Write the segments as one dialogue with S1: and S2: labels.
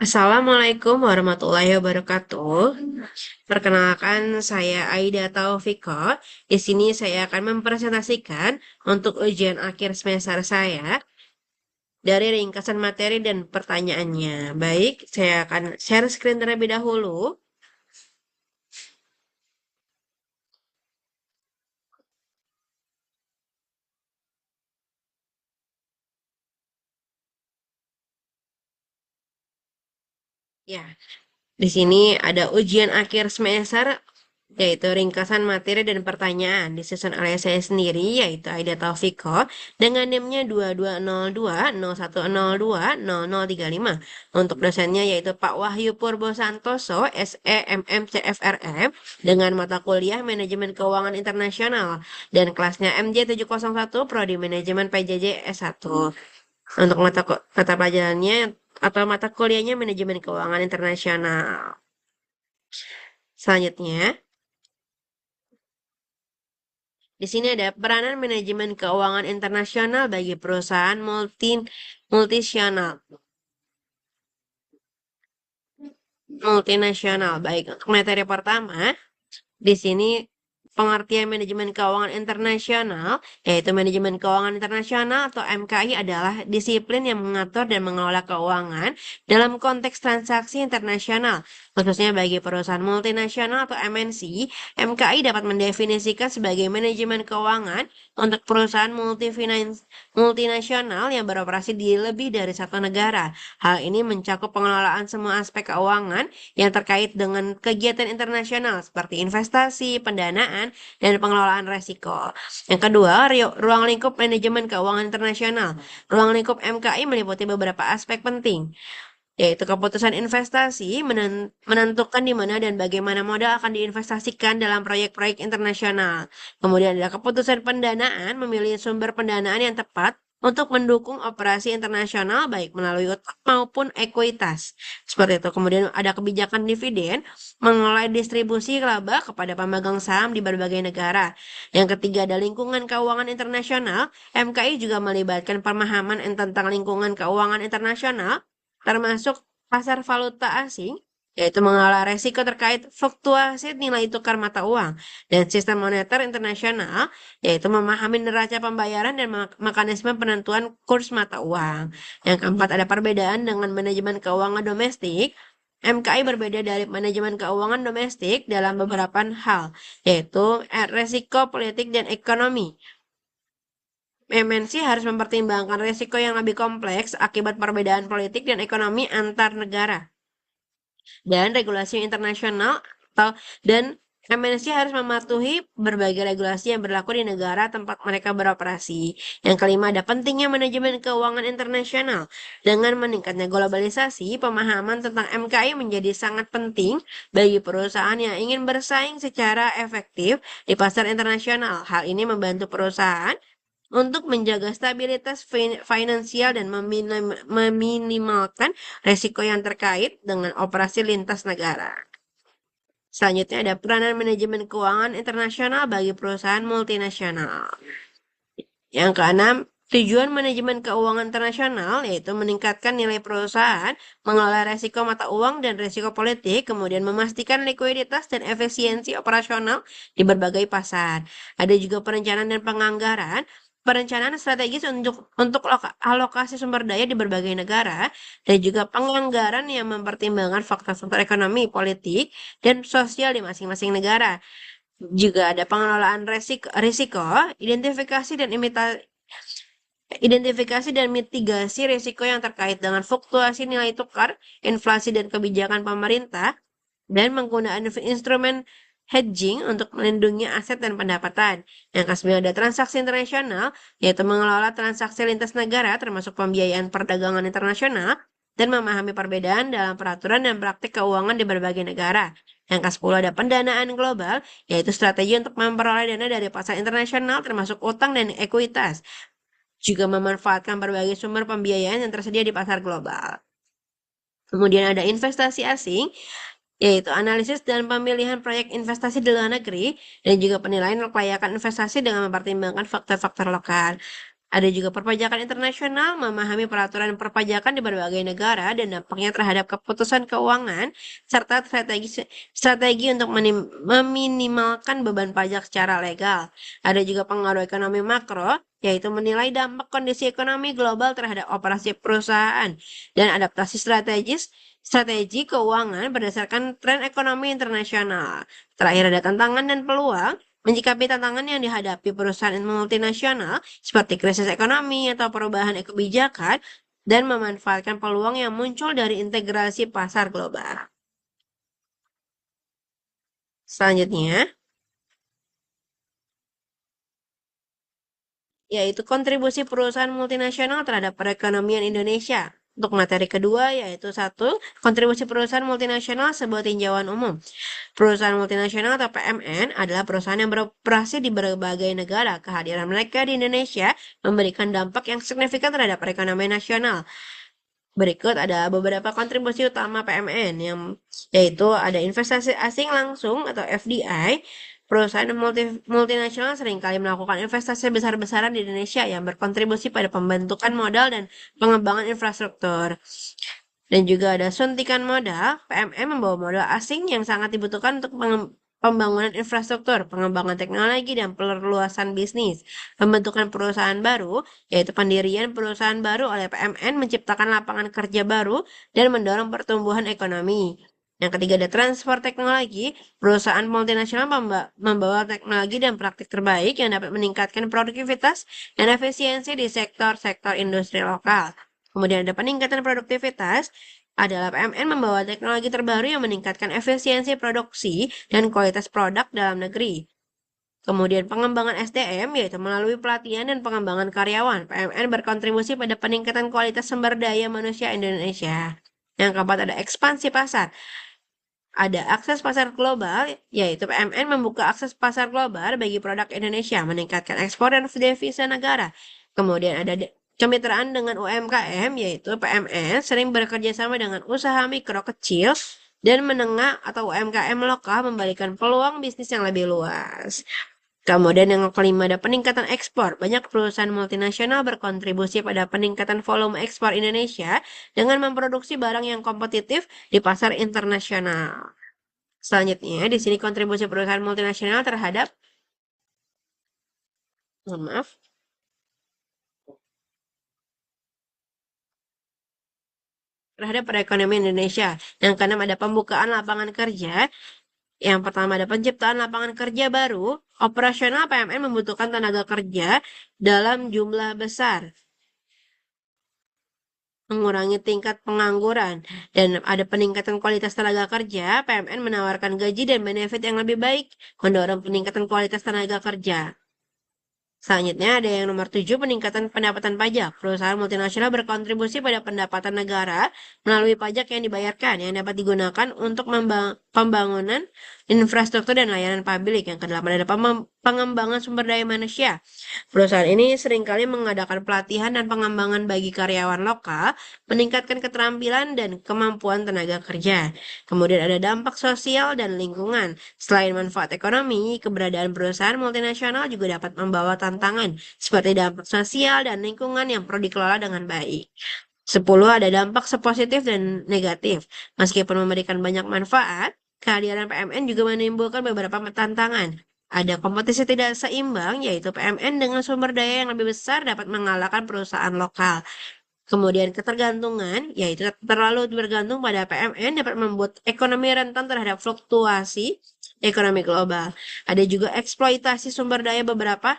S1: Assalamualaikum warahmatullahi wabarakatuh. Perkenalkan, saya Aida Taufiko. Di sini saya akan mempresentasikan untuk ujian akhir semester saya dari ringkasan materi dan pertanyaannya. Baik, saya akan share screen terlebih dahulu. Ya, di sini ada ujian akhir semester, yaitu ringkasan materi dan pertanyaan disusun oleh saya sendiri, yaitu Aida Taufiko, dengan NIM-nya 220201020035. Untuk dosennya yaitu Pak Wahyu Purbo Santoso, SEMMCFRM, dengan mata kuliah Manajemen Keuangan Internasional, dan kelasnya MJ701, Prodi Manajemen PJJ S1. Untuk mata pelajarannya atau mata kuliahnya Manajemen Keuangan Internasional. Selanjutnya, di sini ada peranan manajemen keuangan internasional bagi perusahaan multinasional. Multinasional. Baik, untuk materi pertama, di sini pengertian manajemen keuangan internasional, yaitu manajemen keuangan internasional atau MKI adalah disiplin yang mengatur dan mengelola keuangan dalam konteks transaksi internasional, khususnya bagi perusahaan multinasional atau MNC. MKI dapat mendefinisikan sebagai manajemen keuangan untuk perusahaan multinasional yang beroperasi di lebih dari satu negara. Hal ini mencakup pengelolaan semua aspek keuangan yang terkait dengan kegiatan internasional seperti investasi, pendanaan, dan pengelolaan resiko. Yang kedua, ruang lingkup manajemen keuangan internasional. Ruang lingkup MKI meliputi beberapa aspek penting, yaitu keputusan investasi menentukan di mana dan bagaimana modal akan diinvestasikan dalam proyek-proyek internasional. Kemudian ada keputusan pendanaan, memilih sumber pendanaan yang tepat untuk mendukung operasi internasional baik melalui utang maupun ekuitas. Seperti itu. Kemudian ada kebijakan dividen, mengelola distribusi laba kepada pemegang saham di berbagai negara. Yang ketiga ada lingkungan keuangan internasional. MKI juga melibatkan pemahaman tentang lingkungan keuangan internasional, termasuk pasar valuta asing, yaitu mengelola resiko terkait fluktuasi nilai tukar mata uang, dan sistem moneter internasional, yaitu memahami neraca pembayaran dan mekanisme penentuan kurs mata uang. Yang keempat ada perbedaan dengan manajemen keuangan domestik. MKI berbeda dari manajemen keuangan domestik dalam beberapa hal, yaitu resiko politik dan ekonomi. MNC harus mempertimbangkan risiko yang lebih kompleks akibat perbedaan politik dan ekonomi antar negara dan regulasi internasional dan MNC harus mematuhi berbagai regulasi yang berlaku di negara tempat mereka beroperasi. Yang kelima, ada pentingnya manajemen keuangan internasional. Dengan meningkatnya globalisasi, pemahaman tentang MKI menjadi sangat penting bagi perusahaan yang ingin bersaing secara efektif di pasar internasional. Hal ini membantu perusahaan untuk menjaga stabilitas finansial dan meminimalkan resiko yang terkait dengan operasi lintas negara. Selanjutnya ada peranan manajemen keuangan internasional bagi perusahaan multinasional. Yang keenam, tujuan manajemen keuangan internasional yaitu meningkatkan nilai perusahaan, mengelola resiko mata uang dan resiko politik, kemudian memastikan likuiditas dan efisiensi operasional di berbagai pasar. Ada juga perencanaan dan penganggaran. Perencanaan strategis untuk alokasi sumber daya di berbagai negara, dan juga penganggaran yang mempertimbangkan faktor-faktor ekonomi, politik, dan sosial di masing-masing negara. Juga ada pengelolaan risiko, identifikasi dan mitigasi risiko yang terkait dengan fluktuasi nilai tukar, inflasi, dan kebijakan pemerintah, dan penggunaan instrumen hedging untuk melindungi aset dan pendapatan. Yang kesembilan ada transaksi internasional, yaitu mengelola transaksi lintas negara termasuk pembiayaan perdagangan internasional dan memahami perbedaan dalam peraturan dan praktik keuangan di berbagai negara. Yang ke-10 ada pendanaan global, yaitu strategi untuk memperoleh dana dari pasar internasional termasuk utang dan ekuitas. Juga memanfaatkan berbagai sumber pembiayaan yang tersedia di pasar global. Kemudian ada investasi asing, yaitu analisis dan pemilihan proyek investasi di luar negeri, dan juga penilaian kelayakan investasi dengan mempertimbangkan faktor-faktor lokal. Ada juga perpajakan internasional, memahami peraturan perpajakan di berbagai negara dan dampaknya terhadap keputusan keuangan, serta strategi untuk meminimalkan beban pajak secara legal. Ada juga pengaruh ekonomi makro, yaitu menilai dampak kondisi ekonomi global terhadap operasi perusahaan dan adaptasi strategi keuangan berdasarkan tren ekonomi internasional. Terakhir ada tantangan dan peluang. Menyikapi tantangan yang dihadapi perusahaan multinasional seperti krisis ekonomi atau perubahan kebijakan dan memanfaatkan peluang yang muncul dari integrasi pasar global. Selanjutnya, yaitu kontribusi perusahaan multinasional terhadap perekonomian Indonesia. Untuk materi kedua, yaitu satu, kontribusi perusahaan multinasional sebuah tinjauan umum. Perusahaan multinasional atau PMN adalah perusahaan yang beroperasi di berbagai negara. Kehadiran mereka di Indonesia memberikan dampak yang signifikan terhadap perekonomian nasional. Berikut ada beberapa kontribusi utama PMN yaitu ada investasi asing langsung atau FDI. Perusahaan multinasional seringkali melakukan investasi besar-besaran di Indonesia yang berkontribusi pada pembentukan modal dan pengembangan infrastruktur. Dan juga ada suntikan modal. PMN membawa modal asing yang sangat dibutuhkan untuk pembangunan infrastruktur, pengembangan teknologi, dan perluasan bisnis. Pembentukan perusahaan baru, yaitu pendirian perusahaan baru oleh PMN menciptakan lapangan kerja baru dan mendorong pertumbuhan ekonomi. Yang ketiga ada transfer teknologi. Perusahaan multinasional membawa teknologi dan praktik terbaik yang dapat meningkatkan produktivitas dan efisiensi di sektor-sektor industri lokal. Kemudian ada peningkatan produktivitas adalah PMN membawa teknologi terbaru yang meningkatkan efisiensi produksi dan kualitas produk dalam negeri. Kemudian pengembangan SDM yaitu melalui pelatihan dan pengembangan karyawan. PMN berkontribusi pada peningkatan kualitas sumber daya manusia Indonesia. Yang keempat ada ekspansi pasar. Ada akses pasar global, yaitu PMN membuka akses pasar global bagi produk Indonesia, meningkatkan ekspor dan devisa negara. Kemudian ada kemitraan dengan UMKM, yaitu PMN sering bekerja sama dengan usaha mikro kecil dan menengah atau UMKM lokal memberikan peluang bisnis yang lebih luas. Kemudian yang kelima ada peningkatan ekspor. Banyak perusahaan multinasional berkontribusi pada peningkatan volume ekspor Indonesia dengan memproduksi barang yang kompetitif di pasar internasional. Selanjutnya, di sini kontribusi perusahaan multinasional terhadap, mohon maaf, terhadap perekonomian Indonesia. Yang keenam ada pembukaan lapangan kerja. Yang pertama ada penciptaan lapangan kerja baru. Operasional PMN membutuhkan tenaga kerja dalam jumlah besar, mengurangi tingkat pengangguran, dan ada peningkatan kualitas tenaga kerja. PMN menawarkan gaji dan benefit yang lebih baik, mendorong peningkatan kualitas tenaga kerja. Selanjutnya ada yang nomor 7, peningkatan pendapatan pajak. Perusahaan multinasional berkontribusi pada pendapatan negara melalui pajak yang dibayarkan yang dapat digunakan untuk pembangunan infrastruktur dan layanan publik. Yang kedelapan ada pengembangan sumber daya manusia. Perusahaan ini seringkali mengadakan pelatihan dan pengembangan bagi karyawan lokal, meningkatkan keterampilan dan kemampuan tenaga kerja. Kemudian ada dampak sosial dan lingkungan. Selain manfaat ekonomi, keberadaan perusahaan multinasional juga dapat membawa tantangan seperti dampak sosial dan lingkungan yang perlu dikelola dengan baik. 10 ada dampak positif dan negatif. Meskipun memberikan banyak manfaat, kehadiran PMN juga menimbulkan beberapa tantangan. Ada kompetisi tidak seimbang, yaitu PMN dengan sumber daya yang lebih besar dapat mengalahkan perusahaan lokal. Kemudian ketergantungan, yaitu terlalu bergantung pada PMN dapat membuat ekonomi rentan terhadap fluktuasi ekonomi global. Ada juga eksploitasi sumber daya. Beberapa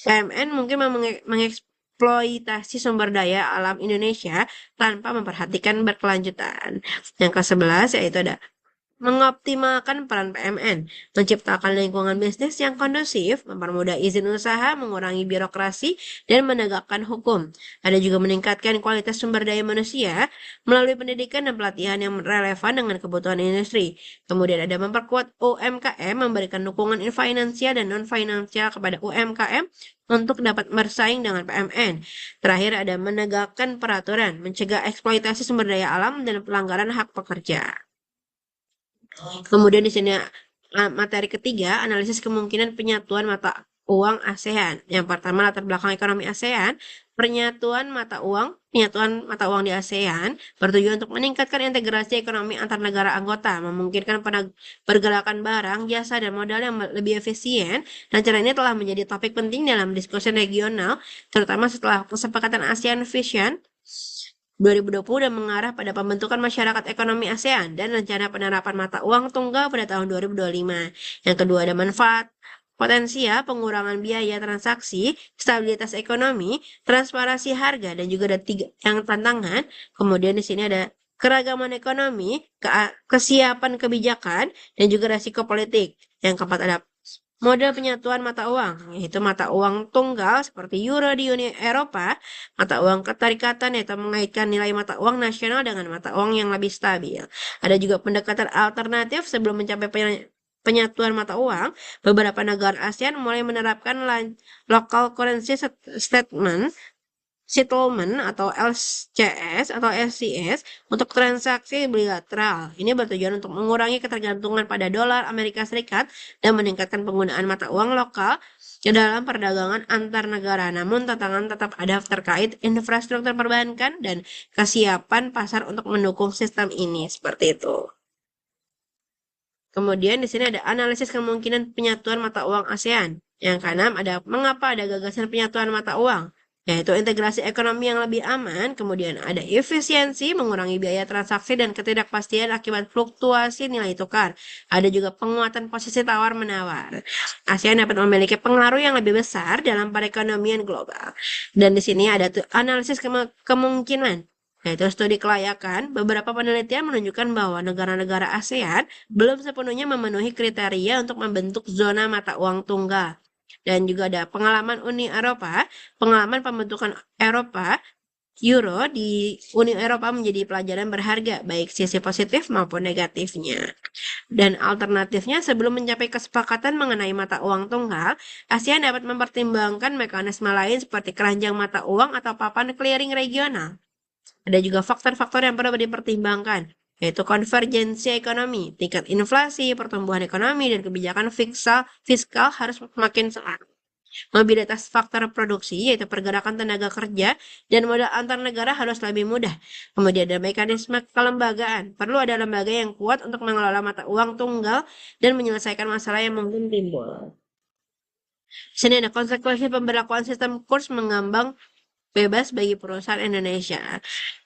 S1: PMN mungkin mengeksploitasi sumber daya alam Indonesia tanpa memperhatikan berkelanjutan. Yang ke-11 yaitu ada mengoptimalkan peran PMN, menciptakan lingkungan bisnis yang kondusif, mempermudah izin usaha, mengurangi birokrasi, dan menegakkan hukum. Ada juga meningkatkan kualitas sumber daya manusia melalui pendidikan dan pelatihan yang relevan dengan kebutuhan industri. Kemudian ada memperkuat UMKM, memberikan dukungan finansial dan non-finansial kepada UMKM untuk dapat bersaing dengan PMN. Terakhir ada menegakkan peraturan, mencegah eksploitasi sumber daya alam dan pelanggaran hak pekerja. Kemudian di sini materi ketiga, analisis kemungkinan penyatuan mata uang ASEAN. Yang pertama latar belakang ekonomi ASEAN, penyatuan mata uang di ASEAN bertujuan untuk meningkatkan integrasi ekonomi antar negara anggota, memungkinkan pergerakan barang, jasa, dan modal yang lebih efisien, dan cara ini telah menjadi topik penting dalam diskusi regional, terutama setelah kesepakatan ASEAN Vision 2020 dan mengarah pada pembentukan masyarakat ekonomi ASEAN dan rencana penerapan mata uang tunggal pada tahun 2025. Yang kedua ada manfaat potensial, pengurangan biaya transaksi, stabilitas ekonomi, transparansi harga, dan juga ada tiga yang tantangan. Kemudian di sini ada keragaman ekonomi, kesiapan kebijakan, dan juga resiko politik. Yang keempat ada model penyatuan mata uang, yaitu mata uang tunggal seperti euro di Uni Eropa, mata uang keterikatan yaitu mengaitkan nilai mata uang nasional dengan mata uang yang lebih stabil. Ada juga pendekatan alternatif sebelum mencapai penyatuan mata uang. Beberapa negara ASEAN mulai menerapkan local currency statement settlement atau LCS atau SCS untuk transaksi bilateral. Ini bertujuan untuk mengurangi ketergantungan pada dolar Amerika Serikat dan meningkatkan penggunaan mata uang lokal dalam perdagangan antar negara. Namun tantangan tetap ada terkait infrastruktur perbankan dan kesiapan pasar untuk mendukung sistem ini. Seperti itu. Kemudian di sini ada analisis kemungkinan penyatuan mata uang ASEAN. Yang keenam ada mengapa ada gagasan penyatuan mata uang, yaitu integrasi ekonomi yang lebih aman, kemudian ada efisiensi, mengurangi biaya transaksi dan ketidakpastian akibat fluktuasi nilai tukar. Ada juga penguatan posisi tawar-menawar. ASEAN dapat memiliki pengaruh yang lebih besar dalam perekonomian global. Dan di sini ada analisis kemungkinan, yaitu studi kelayakan. Beberapa penelitian menunjukkan bahwa negara-negara ASEAN belum sepenuhnya memenuhi kriteria untuk membentuk zona mata uang tunggal. Dan juga ada pengalaman Uni Eropa, pengalaman pembentukan Euro di Uni Eropa menjadi pelajaran berharga, baik sisi positif maupun negatifnya. Dan alternatifnya, sebelum mencapai kesepakatan mengenai mata uang tunggal, ASEAN dapat mempertimbangkan mekanisme lain seperti keranjang mata uang atau papan clearing regional. Ada juga faktor-faktor yang perlu dipertimbangkan, yaitu konvergensi ekonomi, tingkat inflasi, pertumbuhan ekonomi, dan kebijakan fiskal harus semakin seimbang. Mobilitas faktor produksi, yaitu pergerakan tenaga kerja, dan modal antar negara harus lebih mudah. Kemudian ada mekanisme kelembagaan. Perlu ada lembaga yang kuat untuk mengelola mata uang tunggal dan menyelesaikan masalah yang mungkin timbul. Di sini ada konsekuensi pemberlakuan sistem kurs mengambang bebas bagi perusahaan Indonesia.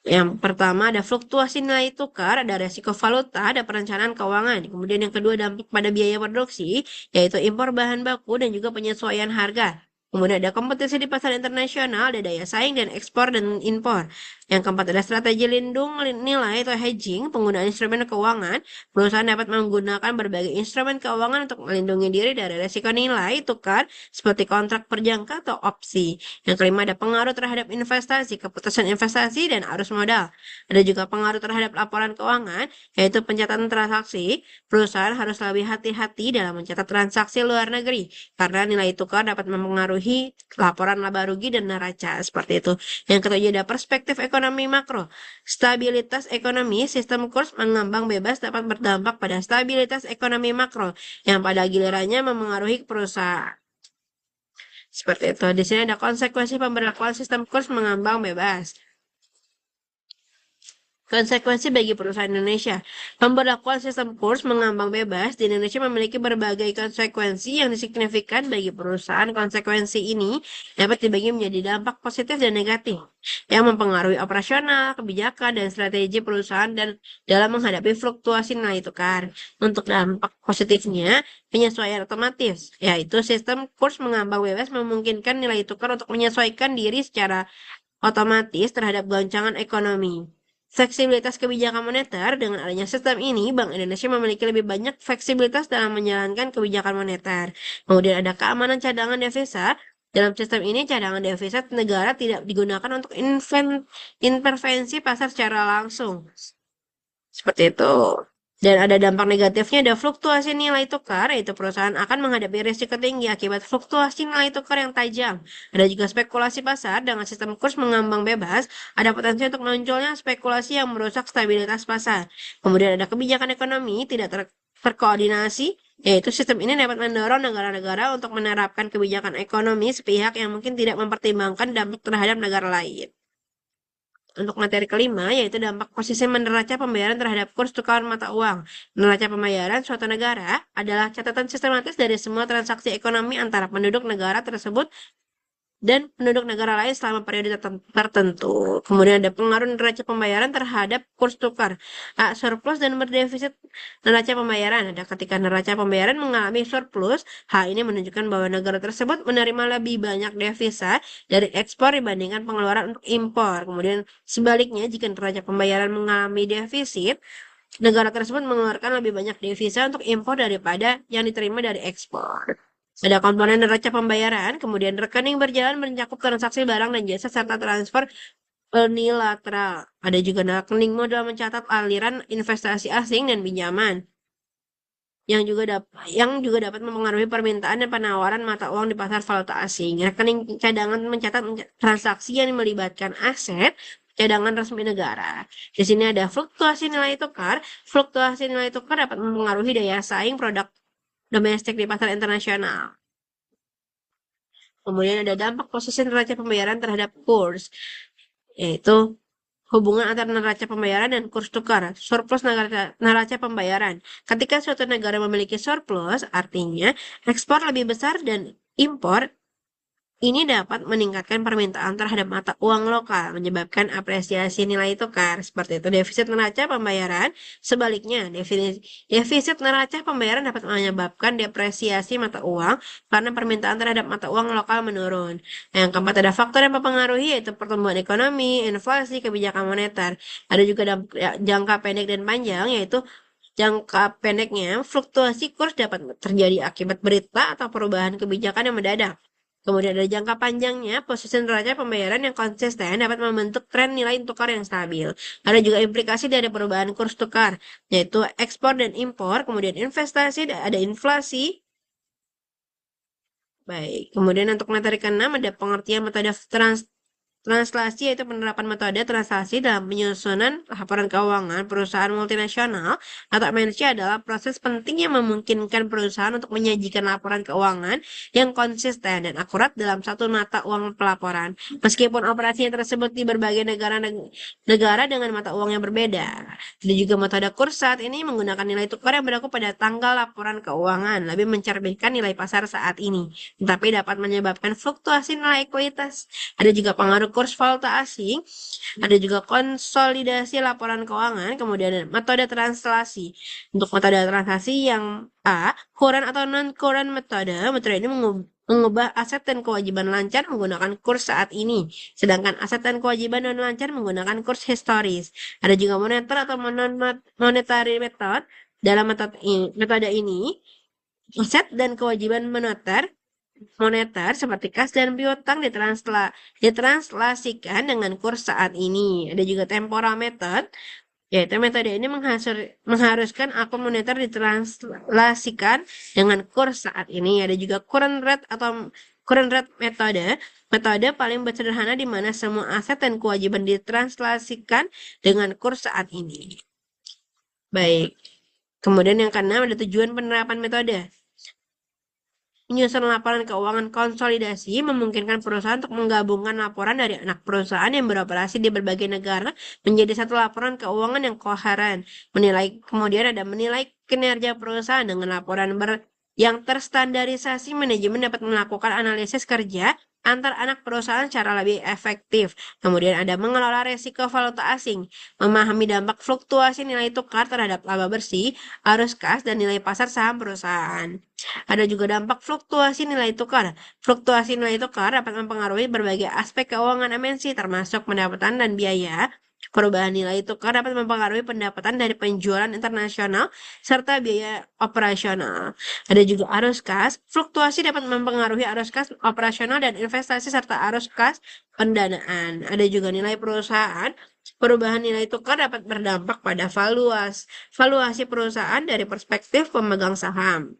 S1: Yang pertama ada fluktuasi nilai tukar, ada resiko valuta, ada perencanaan keuangan. Kemudian yang kedua dampak pada biaya produksi, yaitu impor bahan baku dan juga penyesuaian harga. Kemudian ada kompetisi di pasar internasional, ada daya saing dan ekspor dan impor. Yang keempat ada strategi lindung nilai atau hedging, penggunaan instrumen keuangan. Perusahaan dapat menggunakan berbagai instrumen keuangan untuk melindungi diri dari resiko nilai tukar seperti kontrak berjangka atau opsi. Yang kelima ada pengaruh terhadap investasi, keputusan investasi dan arus modal. Ada juga pengaruh terhadap laporan keuangan, yaitu pencatatan transaksi. Perusahaan harus lebih hati-hati dalam mencatat transaksi luar negeri karena nilai tukar dapat mempengaruhi laporan laba rugi dan neraca seperti itu. Yang ketujuh ada perspektif ekonomi makro. Stabilitas ekonomi, sistem kurs mengambang bebas dapat berdampak pada stabilitas ekonomi makro yang pada gilirannya memengaruhi perusahaan. Seperti itu. Di sini ada konsekuensi pemberlakuan sistem kurs mengambang bebas. Konsekuensi bagi perusahaan Indonesia. Pemberlakuan sistem kurs mengambang bebas di Indonesia memiliki berbagai konsekuensi yang signifikan bagi perusahaan. Konsekuensi ini dapat dibagi menjadi dampak positif dan negatif yang mempengaruhi operasional, kebijakan, dan strategi perusahaan dan dalam menghadapi fluktuasi nilai tukar. Untuk dampak positifnya, penyesuaian otomatis, yaitu sistem kurs mengambang bebas memungkinkan nilai tukar untuk menyesuaikan diri secara otomatis terhadap goncangan ekonomi. Fleksibilitas kebijakan moneter. Dengan adanya sistem ini, Bank Indonesia memiliki lebih banyak fleksibilitas dalam menjalankan kebijakan moneter. Kemudian ada keamanan cadangan devisa. Dalam sistem ini, cadangan devisa negara tidak digunakan untuk intervensi pasar secara langsung. Seperti itu. Dan ada dampak negatifnya, ada fluktuasi nilai tukar, yaitu perusahaan akan menghadapi risiko tinggi akibat fluktuasi nilai tukar yang tajam. Ada juga spekulasi pasar. Dengan sistem kurs mengambang bebas, ada potensi untuk munculnya spekulasi yang merusak stabilitas pasar. Kemudian ada kebijakan ekonomi tidak terkoordinasi, Yaitu sistem ini dapat mendorong negara-negara untuk menerapkan kebijakan ekonomi sepihak yang mungkin tidak mempertimbangkan dampak terhadap negara lain. Untuk materi kelima, yaitu dampak posisi neraca pembayaran terhadap kurs tukar mata uang. Neraca pembayaran suatu negara adalah catatan sistematis dari semua transaksi ekonomi antara penduduk negara tersebut dan penduduk negara lain selama periode tertentu. Kemudian ada pengaruh neraca pembayaran terhadap kurs tukar. Surplus dan berdefisit neraca pembayaran. Ada ketika neraca pembayaran mengalami surplus, hal ini menunjukkan bahwa negara tersebut menerima lebih banyak devisa dari ekspor dibandingkan pengeluaran untuk impor. Kemudian sebaliknya, jika neraca pembayaran mengalami defisit, negara tersebut mengeluarkan lebih banyak devisa untuk impor daripada yang diterima dari ekspor. Ada komponen neraca pembayaran, kemudian rekening berjalan mencakup transaksi barang dan jasa serta transfer unilateral. Ada juga rekening modal mencatat aliran investasi asing dan pinjaman yang juga dapat mempengaruhi permintaan dan penawaran mata uang di pasar valuta asing. Rekening cadangan mencatat transaksi yang melibatkan aset cadangan resmi negara. Di sini ada fluktuasi nilai tukar. Fluktuasi nilai tukar dapat mempengaruhi daya saing produk domestik di pasar internasional. Kemudian ada dampak posisi neraca pembayaran terhadap kurs, yaitu hubungan antara neraca pembayaran dan kurs tukar, surplus neraca pembayaran. Ketika suatu negara memiliki surplus, artinya ekspor lebih besar dan impor ini dapat meningkatkan permintaan terhadap mata uang lokal, menyebabkan apresiasi nilai tukar. Seperti itu, defisit neraca pembayaran. Sebaliknya, defisit neraca pembayaran dapat menyebabkan depresiasi mata uang karena permintaan terhadap mata uang lokal menurun. Yang keempat, ada faktor yang mempengaruhi, yaitu pertumbuhan ekonomi, inflasi, kebijakan moneter. Ada juga jangka pendek dan panjang, yaitu jangka pendeknya, fluktuasi kurs dapat terjadi akibat berita atau perubahan kebijakan yang mendadak. Kemudian ada jangka panjangnya, posisi neraca pembayaran yang konsisten dapat membentuk tren nilai tukar yang stabil. Ada juga implikasi dari perubahan kurs tukar, yaitu ekspor dan impor, kemudian investasi, ada inflasi. Baik, kemudian untuk materi ke-6 ada pengertian metode translasi, yaitu penerapan metode translasi dalam penyusunan laporan keuangan perusahaan multinasional atau MNC adalah proses penting yang memungkinkan perusahaan untuk menyajikan laporan keuangan yang konsisten dan akurat dalam satu mata uang pelaporan. Meskipun operasinya tersebut di berbagai negara dengan mata uang yang berbeda. Ada juga metode kurs saat ini menggunakan nilai tukar yang berlaku pada tanggal laporan keuangan, lebih mencerminkan nilai pasar saat ini, tetapi dapat menyebabkan fluktuasi nilai ekuitas. Ada juga pengaruh kurs valuta asing, ada juga konsolidasi laporan keuangan, kemudian ada metode translasi. Untuk metode translasi yang current atau non-current metode ini mengubah aset dan kewajiban lancar menggunakan kurs saat ini, sedangkan aset dan kewajiban non lancar menggunakan kurs historis. Ada juga moneter atau monetary method. Dalam metode ini, aset dan kewajiban moneter seperti kas dan piutang ditranslasikan dengan kurs saat ini. Ada juga temporal method, yaitu metode ini mengharuskan akun moneter ditranslasikan dengan kurs saat ini. Ada juga current rate atau current rate metode paling sederhana di mana semua aset dan kewajiban ditranslasikan dengan kurs saat ini. Baik. Kemudian yang keenam ada tujuan penerapan metode. Menyusun laporan keuangan konsolidasi memungkinkan perusahaan untuk menggabungkan laporan dari anak perusahaan yang beroperasi di berbagai negara menjadi satu laporan keuangan yang koheren. Kemudian ada menilai kinerja perusahaan dengan laporan yang terstandarisasi. Manajemen dapat melakukan analisis kerja antar anak perusahaan secara lebih efektif. Kemudian ada mengelola resiko valuta asing, memahami dampak fluktuasi nilai tukar terhadap laba bersih, arus kas, dan nilai pasar saham perusahaan. Ada juga dampak fluktuasi nilai tukar. Fluktuasi nilai tukar dapat mempengaruhi berbagai aspek keuangan MNC, termasuk pendapatan dan biaya. Perubahan nilai tukar dapat mempengaruhi pendapatan dari penjualan internasional serta biaya operasional. Ada juga arus kas. Fluktuasi dapat mempengaruhi arus kas operasional dan investasi serta arus kas pendanaan. Ada juga nilai perusahaan. Perubahan nilai tukar dapat berdampak pada valuasi perusahaan dari perspektif pemegang saham.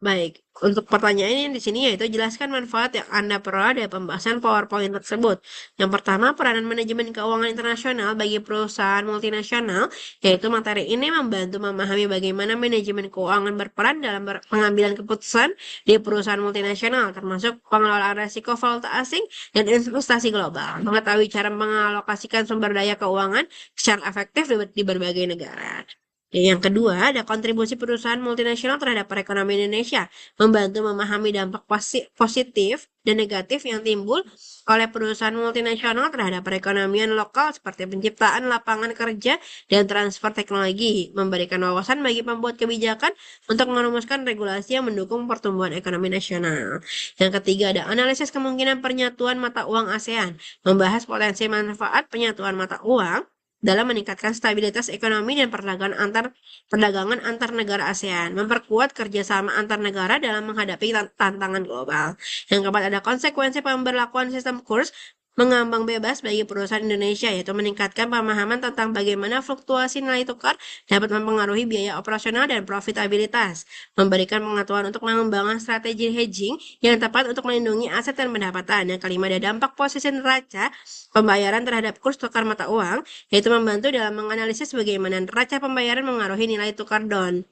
S1: Baik, untuk pertanyaannya di sini yaitu jelaskan manfaat yang Anda peroleh dari pembahasan PowerPoint tersebut. Yang pertama, peranan manajemen keuangan internasional bagi perusahaan multinasional, yaitu materi ini membantu memahami bagaimana manajemen keuangan berperan dalam pengambilan keputusan di perusahaan multinasional, termasuk pengelolaan risiko valuta asing dan investasi global. Mengetahui cara mengalokasikan sumber daya keuangan secara efektif di berbagai negara. Yang kedua, ada kontribusi perusahaan multinasional terhadap perekonomian Indonesia, membantu memahami dampak positif dan negatif yang timbul oleh perusahaan multinasional terhadap perekonomian lokal seperti penciptaan lapangan kerja dan transfer teknologi, memberikan wawasan bagi pembuat kebijakan untuk merumuskan regulasi yang mendukung pertumbuhan ekonomi nasional. Yang ketiga, ada analisis kemungkinan penyatuan mata uang ASEAN, membahas potensi manfaat penyatuan mata uang dalam meningkatkan stabilitas ekonomi dan perdagangan antar negara ASEAN, memperkuat kerjasama antar negara dalam menghadapi tantangan global. Yang keempat, ada konsekuensi pemberlakuan sistem kurs mengambang bebas bagi perusahaan Indonesia, yaitu meningkatkan pemahaman tentang bagaimana fluktuasi nilai tukar dapat mempengaruhi biaya operasional dan profitabilitas, memberikan pengetahuan untuk mengembangkan strategi hedging yang tepat untuk melindungi aset dan pendapatan. Yang kelima, ada dampak posisi neraca pembayaran terhadap kurs tukar mata uang, yaitu membantu dalam menganalisis bagaimana neraca pembayaran mengaruhi nilai tukar down.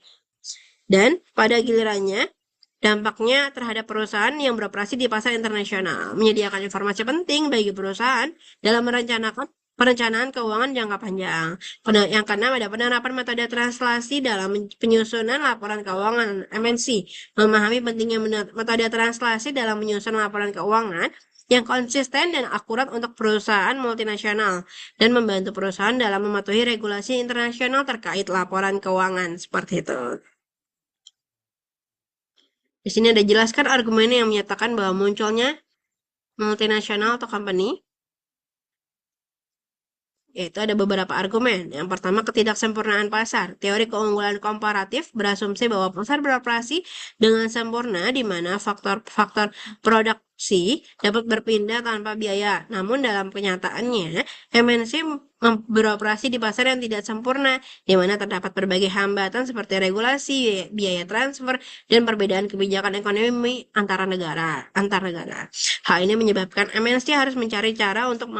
S1: Dan pada gilirannya, dampaknya terhadap perusahaan yang beroperasi di pasar internasional, menyediakan informasi penting bagi perusahaan dalam perencanaan keuangan jangka panjang. Yang keenam, ada penerapan metode translasi dalam penyusunan laporan keuangan MNC. Memahami pentingnya metode translasi dalam menyusun laporan keuangan yang konsisten dan akurat untuk perusahaan multinasional dan membantu perusahaan dalam mematuhi regulasi internasional terkait laporan keuangan seperti itu. Di sini ada jelaskan argumen yang menyatakan bahwa munculnya multinasional atau company, yaitu ada beberapa argumen. Yang pertama, ketidaksempurnaan pasar. Teori keunggulan komparatif berasumsi bahwa pasar beroperasi dengan sempurna di mana faktor-faktor produksi dapat berpindah tanpa biaya. Namun dalam kenyataannya, MNC beroperasi di pasar yang tidak sempurna, di mana terdapat berbagai hambatan seperti regulasi, biaya transfer, dan perbedaan kebijakan ekonomi antar negara. Hal ini menyebabkan MNC harus mencari cara untuk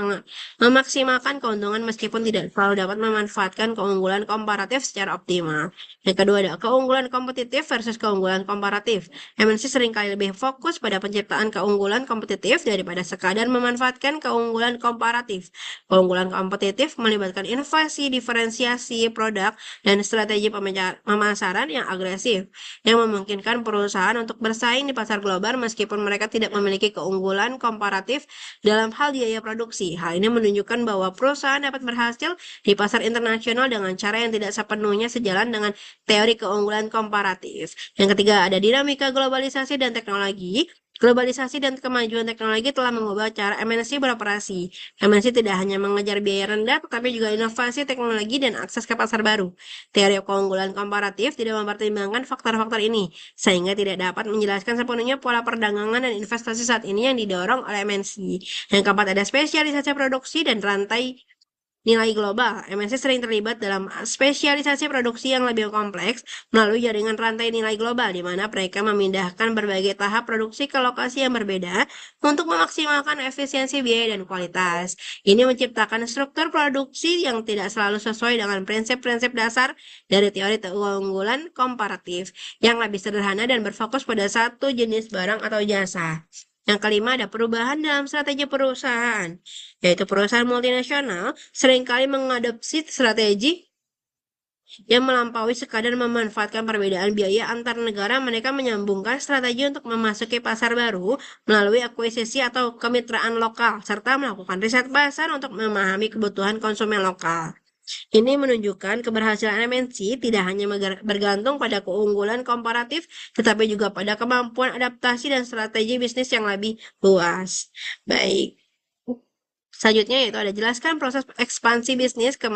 S1: memaksimalkan keuntungan meskipun tidak selalu dapat memanfaatkan keunggulan komparatif secara optimal. Yang kedua, ada keunggulan kompetitif versus keunggulan komparatif. MNC seringkali lebih fokus pada penciptaan keunggulan kompetitif daripada sekadar memanfaatkan keunggulan komparatif. Keunggulan kompetitif melibatkan inovasi, diferensiasi produk, dan strategi pemasaran yang agresif, yang memungkinkan perusahaan untuk bersaing di pasar global meskipun mereka tidak memiliki keunggulan komparatif dalam hal biaya produksi. Hal ini menunjukkan bahwa perusahaan dapat berhasil di pasar internasional dengan cara yang tidak sepenuhnya sejalan dengan teori keunggulan komparatif. Yang ketiga, ada dinamika globalisasi dan teknologi. Globalisasi dan kemajuan teknologi telah mengubah cara MNC beroperasi. MNC tidak hanya mengejar biaya rendah, tetapi juga inovasi teknologi dan akses ke pasar baru. Teori keunggulan komparatif tidak mempertimbangkan faktor-faktor ini, sehingga tidak dapat menjelaskan sepenuhnya pola perdagangan dan investasi saat ini yang didorong oleh MNC. Yang keempat, ada spesialisasi produksi dan rantai nilai global. MNC sering terlibat dalam spesialisasi produksi yang lebih kompleks melalui jaringan rantai nilai global, di mana mereka memindahkan berbagai tahap produksi ke lokasi yang berbeda untuk memaksimalkan efisiensi biaya dan kualitas. Ini menciptakan struktur produksi yang tidak selalu sesuai dengan prinsip-prinsip dasar dari teori keunggulan komparatif, yang lebih sederhana dan berfokus pada satu jenis barang atau jasa. Yang kelima, ada perubahan dalam strategi perusahaan, yaitu perusahaan multinasional seringkali mengadopsi strategi yang melampaui sekadar memanfaatkan perbedaan biaya antar negara. Mereka menyambungkan strategi untuk memasuki pasar baru melalui akuisisi atau kemitraan lokal, serta melakukan riset pasar untuk memahami kebutuhan konsumen lokal. Ini menunjukkan keberhasilan MNC tidak hanya bergantung pada keunggulan komparatif, tetapi juga pada kemampuan adaptasi dan strategi bisnis yang lebih luas. Baik. Selanjutnya yaitu ada jelaskan proses ekspansi bisnis ke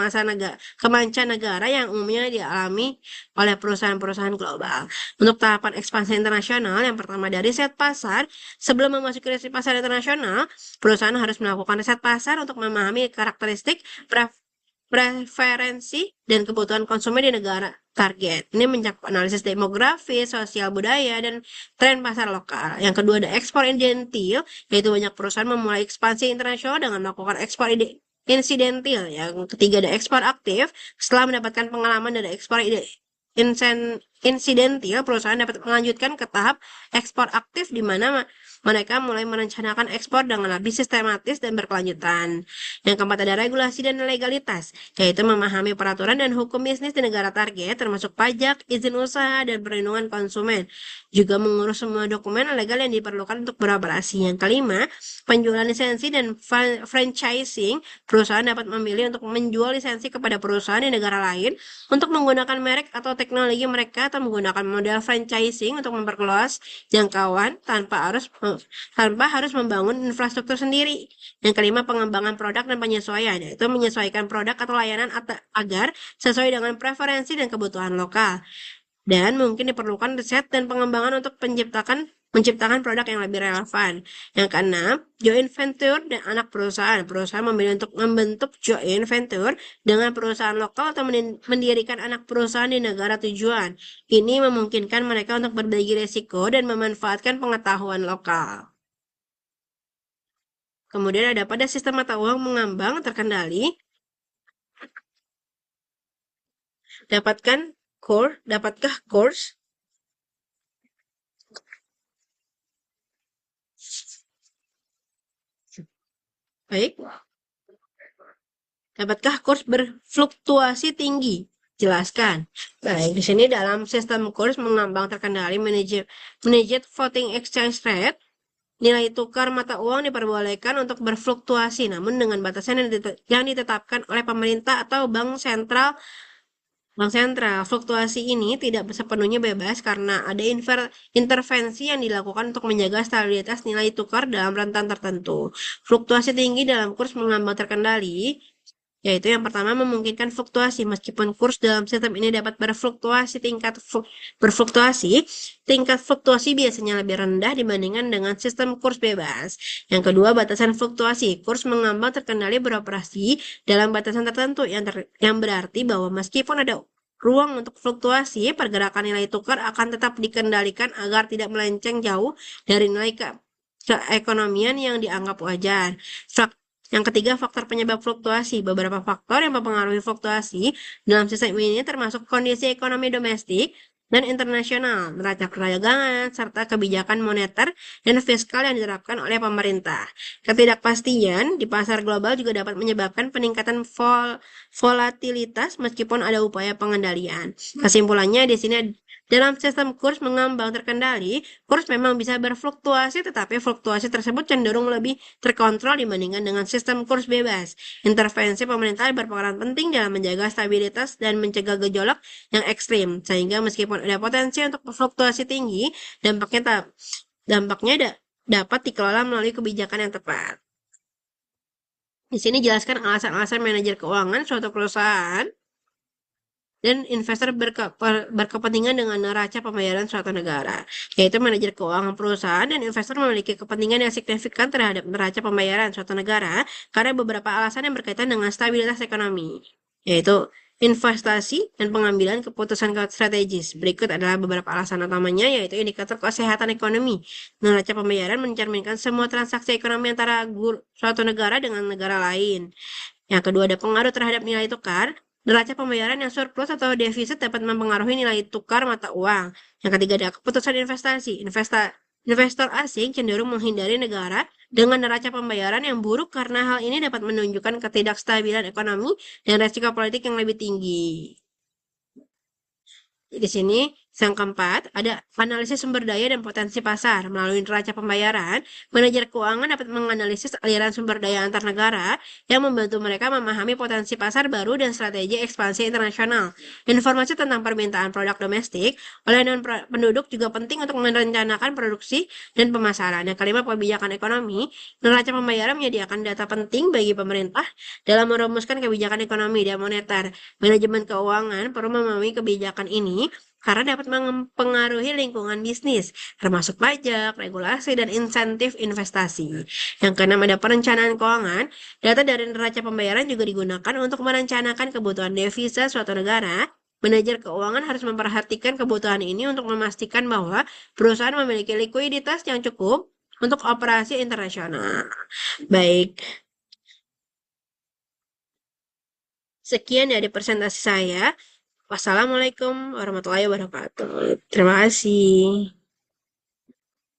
S1: mancanegara yang umumnya dialami oleh perusahaan-perusahaan global. Untuk tahapan ekspansi internasional, yang pertama dari riset pasar. Sebelum memasuki riset pasar internasional, perusahaan harus melakukan riset pasar untuk memahami karakteristik preferensi dan kebutuhan konsumen di negara target. Ini mencakup analisis demografi, sosial budaya, dan tren pasar lokal. Yang kedua ada ekspor insidentil, yaitu banyak perusahaan memulai ekspansi internasional dengan melakukan ekspor insidentil. Yang ketiga ada ekspor aktif, setelah mendapatkan pengalaman dari ekspor insidentil, perusahaan dapat melanjutkan ke tahap ekspor aktif di mana mereka mulai merencanakan ekspor dengan lebih sistematis dan berkelanjutan. Yang keempat ada regulasi dan legalitas, yaitu memahami peraturan dan hukum bisnis di negara target, termasuk pajak, izin usaha, dan perlindungan konsumen. Juga mengurus semua dokumen legal yang diperlukan untuk beroperasi. Yang kelima, penjualan lisensi dan franchising. Perusahaan dapat memilih untuk menjual lisensi kepada perusahaan di negara lain untuk menggunakan merek atau teknologi mereka atau menggunakan model franchising untuk memperluas jangkauan tanpa harus membangun infrastruktur sendiri. Yang kelima, pengembangan produk dan penyesuaian, yaitu menyesuaikan produk atau layanan agar sesuai dengan preferensi dan kebutuhan lokal. Dan mungkin diperlukan riset dan pengembangan untuk menciptakan produk yang lebih relevan. Yang keenam, joint venture dan anak perusahaan. Perusahaan memilih untuk membentuk joint venture dengan perusahaan lokal atau mendirikan anak perusahaan di negara tujuan. Ini memungkinkan mereka untuk berbagi risiko dan memanfaatkan pengetahuan lokal. Kemudian ada pada sistem mata uang mengambang terkendali, dapatkah course? Baik. Dapatkah kurs berfluktuasi tinggi? Jelaskan. Baik, di sini dalam sistem kurs mengambang terkendali managed floating exchange rate, nilai tukar mata uang diperbolehkan untuk berfluktuasi, namun dengan batasan yang ditetapkan oleh pemerintah atau bank sentral. Fluktuasi ini tidak sepenuhnya bebas karena ada intervensi yang dilakukan untuk menjaga stabilitas nilai tukar dalam rentan tertentu. Fluktuasi tinggi dalam kurs mengambang terkendali, yaitu yang pertama memungkinkan fluktuasi. Meskipun kurs dalam sistem ini dapat tingkat fluktuasi biasanya lebih rendah dibandingkan dengan sistem kurs bebas. Yang kedua, batasan fluktuasi. Kurs mengambang terkendali beroperasi dalam batasan tertentu yang berarti bahwa meskipun ada ruang untuk fluktuasi, pergerakan nilai tukar akan tetap dikendalikan agar tidak melenceng jauh dari nilai keekonomian yang dianggap wajar. Yang ketiga, faktor penyebab fluktuasi. Beberapa faktor yang mempengaruhi fluktuasi dalam sistem ini termasuk kondisi ekonomi domestik dan internasional, neraca perdagangan, serta kebijakan moneter dan fiskal yang diterapkan oleh pemerintah. Ketidakpastian di pasar global juga dapat menyebabkan peningkatan volatilitas meskipun ada upaya pengendalian. Kesimpulannya di sini dalam sistem kurs mengambang terkendali, kurs memang bisa berfluktuasi, tetapi fluktuasi tersebut cenderung lebih terkontrol dibandingkan dengan sistem kurs bebas. Intervensi pemerintah berperan penting dalam menjaga stabilitas dan mencegah gejolak yang ekstrim, sehingga meskipun ada potensi untuk fluktuasi tinggi, dampaknya dapat dikelola melalui kebijakan yang tepat. Di sini jelaskan alasan-alasan manajer keuangan suatu perusahaan dan investor berkepentingan dengan neraca pembayaran suatu negara, yaitu manajer keuangan perusahaan dan investor memiliki kepentingan yang signifikan terhadap neraca pembayaran suatu negara karena beberapa alasan yang berkaitan dengan stabilitas ekonomi, yaitu investasi dan pengambilan keputusan strategis. Berikut adalah beberapa alasan utamanya, yaitu indikator kesehatan ekonomi. Neraca pembayaran mencerminkan semua transaksi ekonomi antara suatu negara dengan negara lain. Yang kedua ada pengaruh terhadap nilai tukar. Neraca pembayaran yang surplus atau defisit dapat mempengaruhi nilai tukar mata uang. Yang ketiga ada keputusan investasi. Investor asing cenderung menghindari negara dengan neraca pembayaran yang buruk karena hal ini dapat menunjukkan ketidakstabilan ekonomi dan resiko politik yang lebih tinggi. Di sini, yang keempat, ada analisis sumber daya dan potensi pasar. Melalui neraca pembayaran, manajer keuangan dapat menganalisis aliran sumber daya antar negara yang membantu mereka memahami potensi pasar baru dan strategi ekspansi internasional. Informasi tentang permintaan produk domestik oleh non-penduduk juga penting untuk merencanakan produksi dan pemasaran. Yang kelima, kebijakan ekonomi. Neraca pembayaran menyediakan data penting bagi pemerintah dalam merumuskan kebijakan ekonomi dan moneter. Manajemen keuangan perlu memahami kebijakan ini karena dapat mempengaruhi lingkungan bisnis, termasuk pajak, regulasi, dan insentif investasi. Yang keenam ada perencanaan keuangan. Data dari neraca pembayaran juga digunakan untuk merencanakan kebutuhan devisa suatu negara Manajer keuangan harus memperhatikan kebutuhan ini untuk memastikan bahwa perusahaan memiliki likuiditas yang cukup untuk operasi internasional. Baik, sekian dari presentasi saya. Wassalamualaikum warahmatullahi wabarakatuh. Terima kasih.